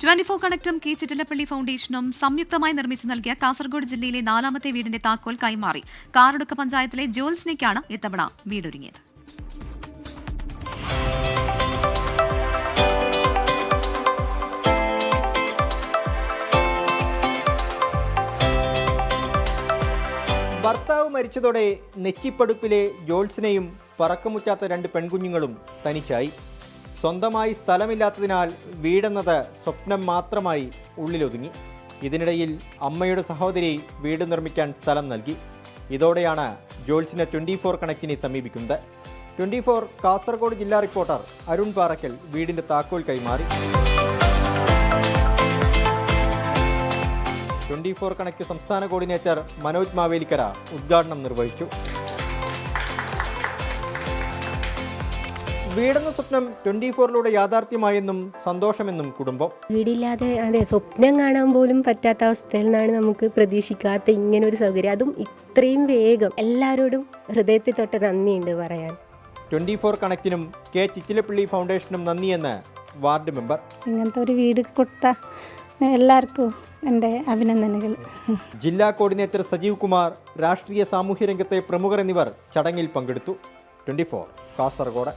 24 കണക്റ്റും K Chittilappilly ഫൗണ്ടേഷനും സംയുക്തമായി നിർമ്മിച്ചു നൽകിയ കാസർഗോഡ് ജില്ലയിലെ 4ാമത്തെ വീടിന്റെ താക്കോൽ കൈമാറി. കാറടുക്ക പഞ്ചായത്തിലെ ജോൽസ്നയ്ക്കാണ് ഇത്തവണ വീടൊരുങ്ങിയത്. ഭർത്താവ് മരിച്ചതോടെ നെച്ചിപ്പടുപ്പിലെ ജോൾസിനെയും പറക്കമുറ്റാത്ത 2 പെൺകുഞ്ഞുങ്ങളും തനിച്ചായി. സ്വന്തമായി സ്ഥലമില്ലാത്തതിനാൽ വീടെന്നത് സ്വപ്നം മാത്രമായി ഉള്ളിലൊതുങ്ങി. ഇതിനിടയിൽ അമ്മയുടെ സഹോദരി വീട് നിർമ്മിക്കാൻ സ്ഥലം നൽകി. ഇതോടെയാണ് ജോൾസിനെ 24 കണക്റ്റിനെ സമീപിക്കുന്നത്. 24 കാസർഗോഡ് ജില്ലാ റിപ്പോർട്ടർ അരുൺ പാറക്കൽ വീടിന്റെ താക്കോൽ കൈമാറി. 24 കണക്റ്റ് സംസ്ഥാന കോർഡിനേറ്റർ മനോജ് മാവേലിക്കര ഉദ്ഘാടനം നിർവഹിച്ചു. വീടെന്ന സ്വപ്നം 24ലൂടെ യാഥാർത്ഥ്യമായെന്നും സന്തോഷമെന്നും കുടുംബം. വീടില്ലാതെ സ്വപ്നം കാണാൻ പോലും പറ്റാത്ത അവസ്ഥയിൽ നിന്നാണ് നമുക്ക് പ്രതീക്ഷിക്കാത്ത ഇങ്ങനെ ഒരു സൗകര്യം, അതും ഇത്രയും വേഗം. എല്ലാവരോടും ഹൃദയത്തിൽ തൊട്ട് നന്ദിയുണ്ട് പറയാൻ. 24 കണക്റ്റിനും കെ ചിറ്റിലപ്പള്ളി ഫൗണ്ടേഷനും നന്ദിയെന്ന് വാർഡ് മെമ്പർ. ഇങ്ങനത്തെ ഒരു വീട് കൊടുത്ത എല്ലാവർക്കും എൻ്റെ അഭിനന്ദനങ്ങൾ. ജില്ലാ കോർഡിനേറ്റർ സജീവ് കുമാർ, രാഷ്ട്രീയ സാമൂഹ്യ രംഗത്തെ പ്രമുഖർ എന്നിവർ ചടങ്ങിൽ പങ്കെടുത്തു. 24 കാസർഗോഡ്.